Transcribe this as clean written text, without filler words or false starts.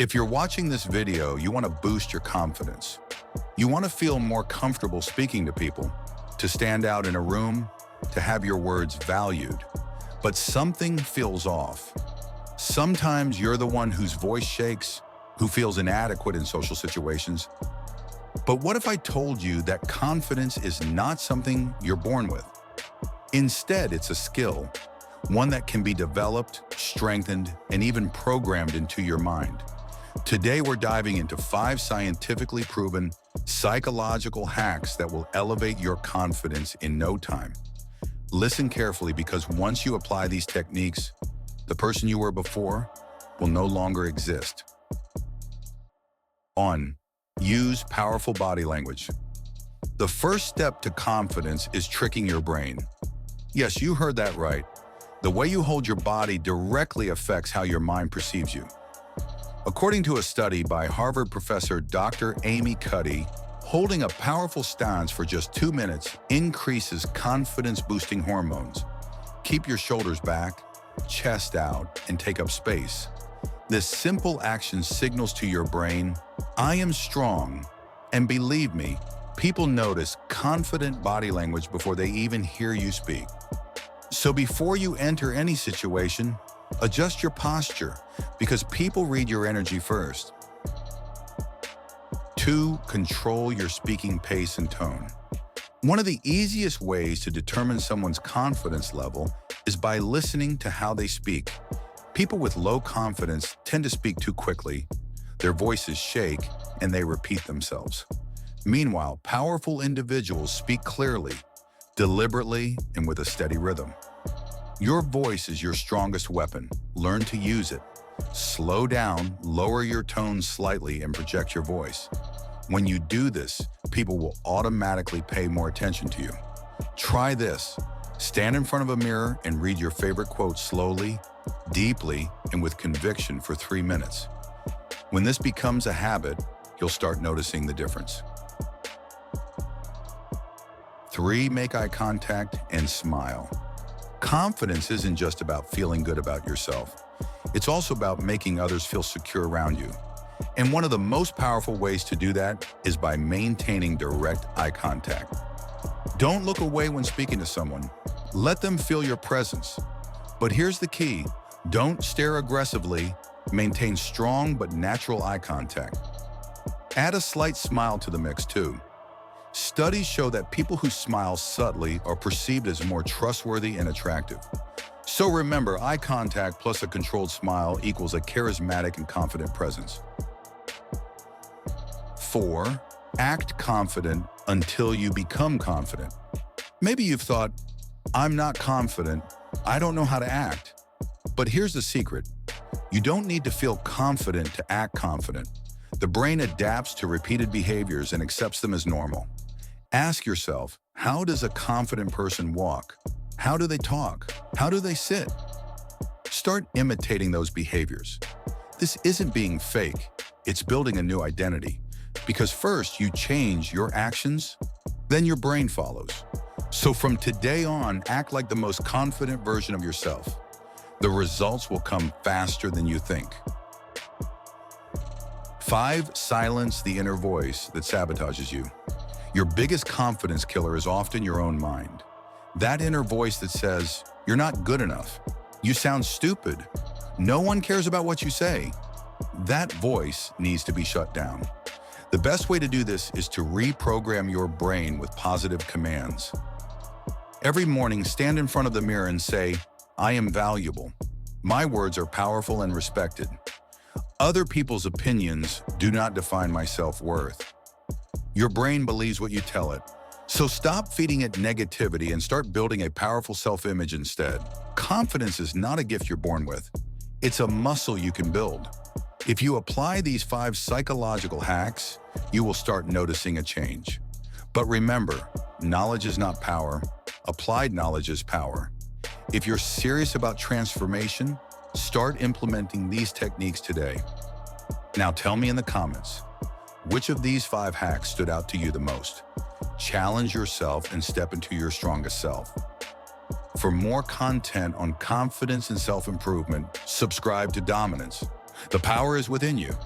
If you're watching this video, you want to boost your confidence. You want to feel more comfortable speaking to people, to stand out in a room, to have your words valued. But something feels off. Sometimes you're the one whose voice shakes, who feels inadequate in social situations. But what if I told you that confidence is not something you're born with? Instead, it's a skill, one that can be developed, strengthened, and even programmed into your mind. Today, we're diving into 5 scientifically proven psychological hacks that will elevate your confidence in no time. Listen carefully, because once you apply these techniques, the person you were before will no longer exist. Use powerful body language. The first step to confidence is tricking your brain. Yes, you heard that right. The way you hold your body directly affects how your mind perceives you. According to a study by Harvard professor Dr. Amy Cuddy, holding a powerful stance for just 2 minutes increases confidence-boosting hormones. Keep your shoulders back, chest out, and take up space. This simple action signals to your brain, I am strong. And believe me, people notice confident body language before they even hear you speak. So before you enter any situation, adjust your posture, because people read your energy first. 2. Control your speaking pace and tone. One of the easiest ways to determine someone's confidence level is by listening to how they speak. People with low confidence tend to speak too quickly, their voices shake, and they repeat themselves. Meanwhile, powerful individuals speak clearly, deliberately, and with a steady rhythm. Your voice is your strongest weapon. Learn to use it. Slow down, lower your tone slightly, and project your voice. When you do this, people will automatically pay more attention to you. Try this. Stand in front of a mirror and read your favorite quote slowly, deeply, and with conviction for 3 minutes. When this becomes a habit, you'll start noticing the difference. 3. Make eye contact and smile. Confidence isn't just about feeling good about yourself. It's also about making others feel secure around you. And one of the most powerful ways to do that is by maintaining direct eye contact. Don't look away when speaking to someone. Let them feel your presence. But here's the key. Don't stare aggressively. Maintain strong but natural eye contact. Add a slight smile to the mix too. Studies show that people who smile subtly are perceived as more trustworthy and attractive. So remember, eye contact plus a controlled smile equals a charismatic and confident presence. 4. Act confident until you become confident. Maybe you've thought, I'm not confident, I don't know how to act. But here's the secret. You don't need to feel confident to act confident. The brain adapts to repeated behaviors and accepts them as normal. Ask yourself, how does a confident person walk? How do they talk? How do they sit? Start imitating those behaviors. This isn't being fake, it's building a new identity. Because first you change your actions, then your brain follows. So from today on, act like the most confident version of yourself. The results will come faster than you think. 5. Silence the inner voice that sabotages you. Your biggest confidence killer is often your own mind. That inner voice that says, you're not good enough, you sound stupid, no one cares about what you say. That voice needs to be shut down. The best way to do this is to reprogram your brain with positive commands. Every morning, stand in front of the mirror and say, I am valuable. My words are powerful and respected. Other people's opinions do not define my self-worth. Your brain believes what you tell it. So stop feeding it negativity and start building a powerful self-image instead. Confidence is not a gift you're born with. It's a muscle you can build. If you apply these 5 psychological hacks, you will start noticing a change. But remember, knowledge is not power. Applied knowledge is power. If you're serious about transformation, start implementing these techniques today. Now tell me in the comments, which of these 5 hacks stood out to you the most? Challenge yourself and step into your strongest self. For more content on confidence and self-improvement, subscribe to Dominance. The power is within you.